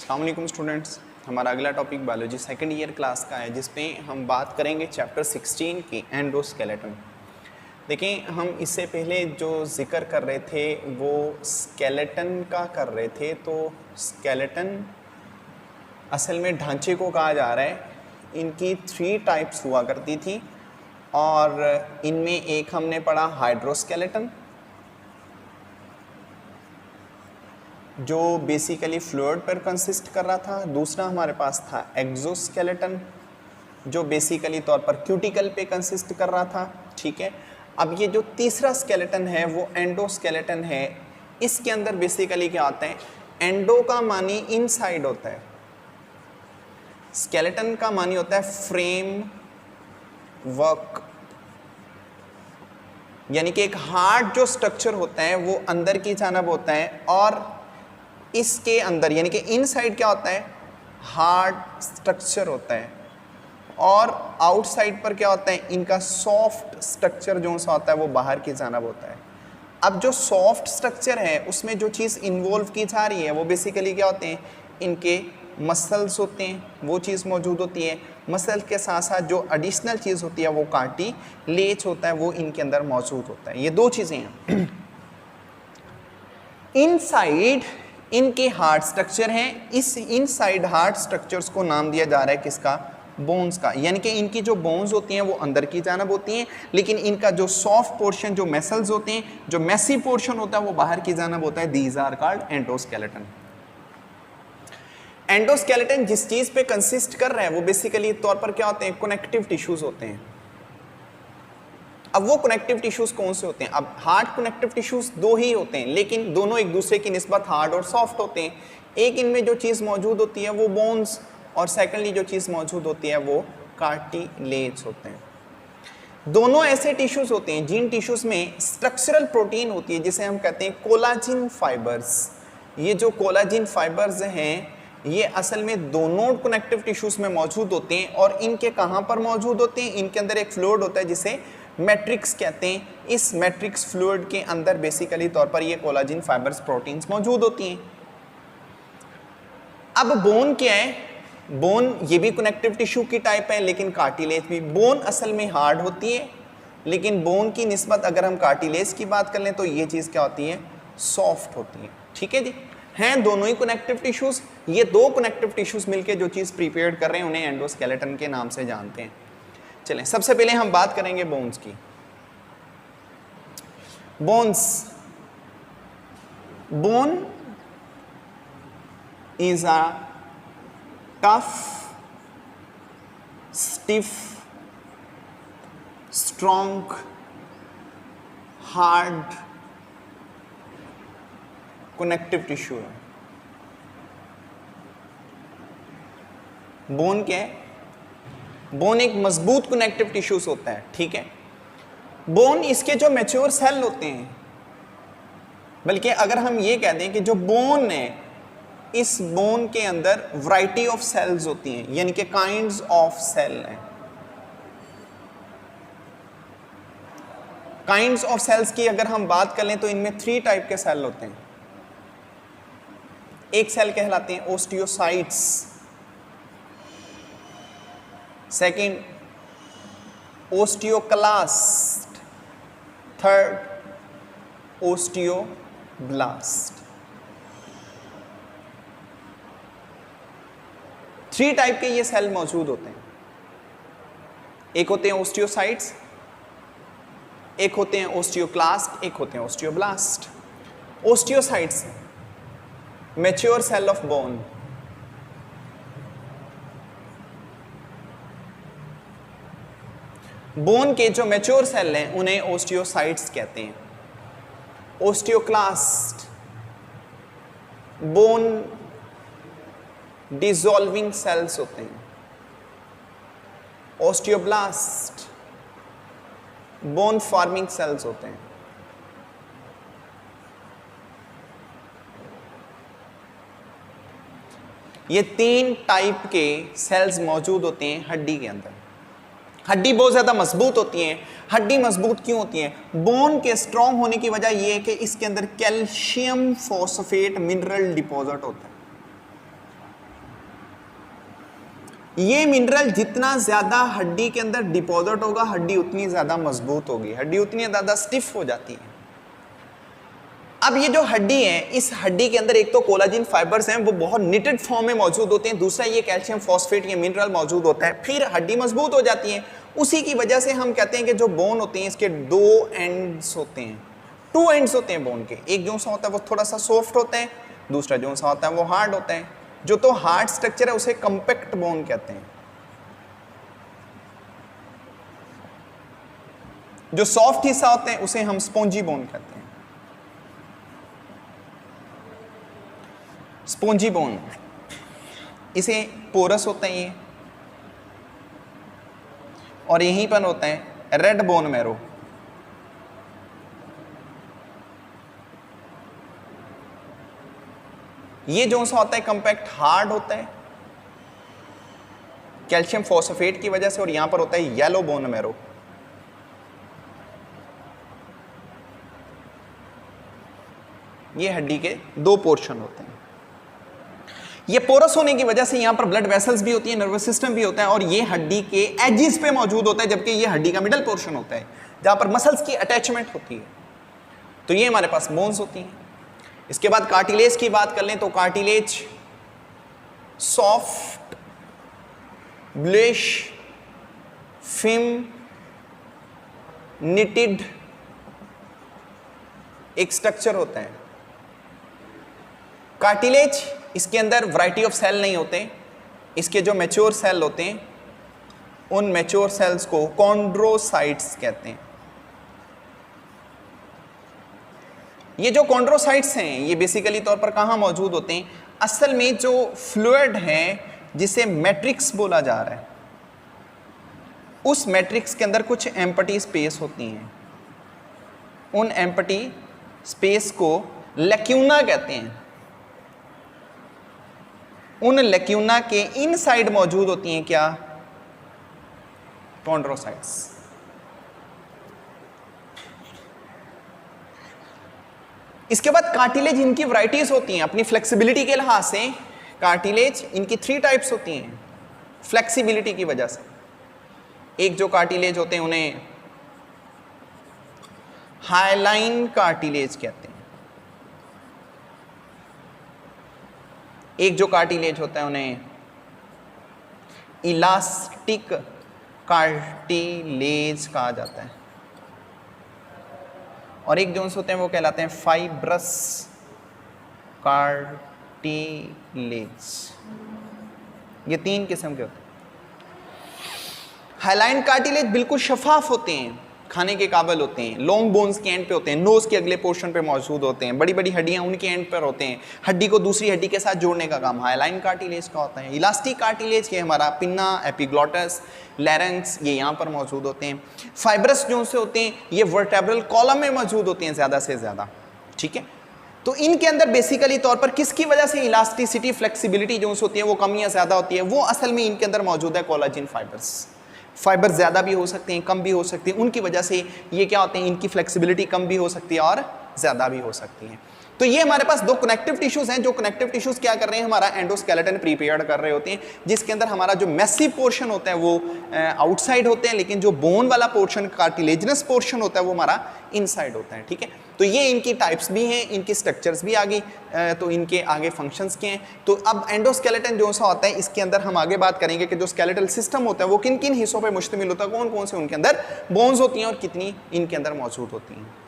अस्सलाम वालेकुम स्टूडेंट्स, हमारा अगला topic biology second year class का है जिसमें हम बात करेंगे चैप्टर 16 की एंडोस्केलेटन। देखें, हम इससे पहले जो जिक्र कर रहे थे वो स्केलेटन का कर रहे थे। तो स्केलेटन असल में ढांचे को कहा जा रहा है। इनकी 3 टाइप्स हुआ करती थी और इनमें एक हमने पढ़ा हाइड्रोस्केलेटन जो बेसिकली फ्लूइड पर कंसिस्ट कर रहा था। दूसरा हमारे पास था एक्सोस्केलेटन जो बेसिकली तौर पर क्यूटिकल पे कंसिस्ट कर रहा था। ठीक है, अब ये जो तीसरा स्केलेटन है वो एंडोस्केलेटन है। इसके अंदर बेसिकली क्या होता है, एंडो का मानी इनसाइड होता है, स्केलेटन का मानी होता है फ्रेम वर्क, यानी कि एक हार्ड जो स्ट्रक्चर होता है वो अंदर की जानब होता है और इसके अंदर यानी कि इनसाइड क्या होता है, हार्ड स्ट्रक्चर होता है और आउटसाइड पर क्या होता है, इनका सॉफ्ट स्ट्रक्चर जो सा होता है वो बाहर की जानब होता है। अब जो सॉफ्ट स्ट्रक्चर है उसमें जो चीज़ इन्वॉल्व की जा रही है वो बेसिकली क्या होते हैं, इनके मसल्स होते हैं, वो चीज़ मौजूद होती है। मसल के साथ साथ जो एडिशनल चीज़ होती है वो कार्टिलेज होता है, वो इनके अंदर मौजूद होता है। ये दो चीज़ें हैं। इनसाइड इनके हार्ड स्ट्रक्चर हैं। इस इनसाइड हार्ड स्ट्रक्चर्स को नाम दिया जा रहा है किसका, बोन्स का। यानी कि इनकी जो बोन्स होती हैं वो अंदर की जानब होती हैं, लेकिन इनका जो सॉफ्ट पोर्शन जो मसल्स होते हैं, जो मैसी पोर्शन होता है वो बाहर की जानब होता है। These are called endoskeleton. Endoskeleton जिस चीज़ पे कंसिस्ट कर रहा है वो बेसिकली तौर पर क्या होते हैं, कनेक्टिव टिश्यूज होते हैं। अब वो कनेक्टिव टिश्यूज कौन से होते हैं, अब हार्ड कनेक्टिव टिश्यूज दो ही होते हैं लेकिन दोनों एक दूसरे की निस्बत हार्ड और सॉफ्ट होते हैं। एक इनमें जो चीज़ मौजूद होती है वो बोन्स और सेकेंडली जो चीज़ मौजूद होती है वो कार्टिलेज होते हैं। दोनों ऐसे टिश्यूज होते हैं जिन टिश्यूज में स्ट्रक्चरल प्रोटीन होती है जिसे हम कहते हैं कोलाजिन फाइबर्स। ये जो कोलाजिन फाइबर्स हैं ये असल में दोनों कनेक्टिव टिश्यूज में मौजूद होते हैं और इनके कहाँ पर मौजूद होते हैं, इनके अंदर एक फ्लूइड होता है जिसे मैट्रिक्स कहते हैं। इस मैट्रिक्स फ्लूइड के अंदर बेसिकली तौर पर ये कोलाजिन फाइबर्स प्रोटीन्स मौजूद होती हैं। अब बोन क्या है, बोन ये भी कनेक्टिव टिश्यू की टाइप है लेकिन कार्टिलेज भी। बोन असल में हार्ड होती है लेकिन बोन की निस्बत अगर हम कार्टिलेज की बात कर लें तो ये चीज़ क्या होती है, सॉफ्ट होती है। ठीक है जी, हैं दोनों ही कनेक्टिव टिश्यूज। ये दो कनेक्टिव टिश्यूज मिलकर जो चीज़ प्रिपेयर कर रहे हैं उन्हें एंडोस्केलेटन के नाम से जानते हैं। चलें, सबसे पहले हम बात करेंगे बोन्स की। Bones, bone is a tough, stiff, strong, hard connective tissue है। बोन क्या है, बोन एक मजबूत कनेक्टिव टिश्यूज होता है। ठीक है, बोन इसके जो मैच्योर सेल होते हैं, बल्कि अगर हम ये कह दें कि जो बोन है इस बोन के अंदर वैरायटी ऑफ सेल्स होती हैं, यानी कि काइंड्स ऑफ सेल हैं। काइंड्स ऑफ सेल्स की अगर हम बात कर लें तो इनमें 3 टाइप के सेल होते हैं। एक सेल कहलाते हैं osteocytes, second osteoclast, third osteoblast. 3 type के ये सेल मौजूद होते हैं। एक होते हैं ओस्टियोसाइट्स, एक होते हैं ओस्टियोक्लास्ट, एक होते हैं osteoblast. Osteocytes mature cell of bone. Bone के जो मैच्योर सेल हैं उन्हें ओस्टियोसाइट्स कहते हैं। ओस्टियोक्लास्ट बोन डिसॉल्विंग सेल्स होते हैं। ओस्टियोब्लास्ट बोन फॉर्मिंग सेल्स होते हैं। ये 3 टाइप के सेल्स मौजूद होते हैं हड्डी के अंदर। हड्डी बहुत ज़्यादा मजबूत होती है। हड्डी मजबूत क्यों होती है, बोन के स्ट्रॉन्ग होने की वजह यह है कि इसके अंदर कैल्शियम फॉस्फेट मिनरल डिपॉजिट होता है। ये मिनरल जितना ज्यादा हड्डी के अंदर डिपॉजिट होगा, हड्डी उतनी ज्यादा मजबूत होगी, हड्डी उतनी ज्यादा स्टिफ हो जाती है। अब ये जो हड्डी है, इस हड्डी के अंदर एक तो कोलाजिन फाइबर्स हैं, वो बहुत निटेड फॉर्म में मौजूद होते हैं, दूसरा ये कैल्शियम फॉस्फेट, ये मिनरल मौजूद होता है, फिर हड्डी मजबूत हो जाती है। उसी की वजह से हम कहते हैं कि जो बोन होते हैं इसके दो एंड्स होते हैं, टू एंड्स होते हैं बोन के। एक जो सा होता है वो थोड़ा सा सॉफ्ट होता है, दूसरा जो सा होता है वो हार्ड होता है। जो तो हार्ड स्ट्रक्चर है उसे कॉम्पैक्ट बोन कहते हैं, जो सॉफ्ट हिस्सा होते हैं उसे हम स्पॉन्जी बोन कहते हैं। स्पॉन्जी बोन, इसे पोरस होता है ये, और यहीं पर होता है रेड बोन मैरो। ये जो सा होता है कंपैक्ट हार्ड होता है कैल्शियम फॉस्फेट की वजह से, और यहां पर होता है येलो बोन मैरो। ये हड्डी के दो पोर्शन होते हैं। ये पोरस होने की वजह से यहां पर ब्लड वेसल्स भी होती है, नर्वस सिस्टम भी होता है, और ये हड्डी के एजिस पे मौजूद होता है, जबकि ये हड्डी का मिडल पोर्शन होता है जहां पर मसल्स की अटैचमेंट होती है। तो ये हमारे पास बोन्स होती हैं। इसके बाद कार्टिलेज की बात कर लें तो कार्टिलेज सॉफ्ट ब्लैश फिल्म निटेड एक स्ट्रक्चर होता है। कार्टिलेज, इसके अंदर वैरायटी ऑफ सेल नहीं होते, इसके जो मैच्योर सेल होते हैं उन मैच्योर सेल्स को कॉन्ड्रोसाइट्स कहते हैं। ये जो कॉन्ड्रोसाइट्स हैं ये बेसिकली तौर पर कहाँ मौजूद होते हैं? असल में जो फ्लूइड है जिसे मैट्रिक्स बोला जा रहा है, उस मैट्रिक्स के अंदर कुछ एम्पटी स्पेस होती हैं। उन एम्पटी स्पेस को लैक्यूना कहते हैं। उन लैक्यूना के इनसाइड मौजूद होती हैं क्या? कॉन्ड्रोसाइट्स। इसके बाद कार्टिलेज, इनकी वैरायटीज होती हैं अपनी फ्लेक्सिबिलिटी के लिहाज से। कार्टिलेज इनकी 3 टाइप्स होती हैं फ्लेक्सिबिलिटी की वजह से। एक जो कार्टिलेज होते हैं उन्हें हाइलाइन कार्टिलेज कहते हैं। एक जो कार्टिलेज होता है उन्हें इलास्टिक कार्टिलेज कहा जाता है, और एक जोन्स होते हैं वो कहलाते हैं फाइब्रस कार्टिलेज। ये 3 किस्म के होते हैं। हाइलाइन कार्टिलेज बिल्कुल शफाफ होते हैं, खाने के काबिल होते हैं, लॉन्ग बोन्स के एंड पे होते हैं, नोज के अगले पोर्शन पे मौजूद होते हैं, बड़ी बड़ी हड्डियां उनके एंड पर होते हैं, हड्डी को दूसरी हड्डी के साथ जोड़ने का काम हाइलाइन कार्टिलेज का होता है। इलास्टिक कार्टिलेज ये हमारा पिन्ना, एपिग्लॉटस, लैरिंक्स ये यहाँ पर मौजूद होते हैं। फाइब्रस जो से होते हैं ये वर्टेब्रल कॉलम में मौजूद होते हैं ज़्यादा से ज़्यादा, ठीक है। तो इनके अंदर बेसिकली तौर पर किसकी वजह से इलास्टिसिटी, फ्लेक्सिबिलिटी जो होती है वो कम या ज़्यादा होती है? वो असल में इनके अंदर मौजूद है कोलाजिन फाइबर्स। फाइबर ज़्यादा भी हो सकते हैं, कम भी हो सकते हैं, उनकी वजह से ये क्या होते हैं, इनकी फ्लेक्सिबिलिटी कम भी हो सकती है और ज़्यादा भी हो सकती है। तो ये हमारे पास 2 कनेक्टिव टिश्यूज़ हैं, जो कनेक्टिव टिश्यूज़ क्या कर रहे हैं, हमारा एंडोस्केलेटन प्रिपेयर कर रहे होते हैं, जिसके अंदर हमारा जो मैसिव पोर्शन होता है वो आउटसाइड होते हैं, लेकिन जो बोन वाला पोर्शन, कार्टिलेजनस पोर्शन होता है वो हमारा इनसाइड होता है, ठीक है। तो ये इनकी टाइप्स भी हैं, इनकी स्ट्रक्चर्स भी आगे, तो इनके आगे फंक्शंस के हैं। तो अब एंडोस्केलेटन जो सा होता है इसके अंदर हम आगे बात करेंगे कि जो स्केलेटल सिस्टम होता है वो किन किन हिस्सों पर मुश्तमिल होता है, कौन कौन से उनके अंदर बोन्स होती हैं और कितनी इनके अंदर मौजूद होती हैं।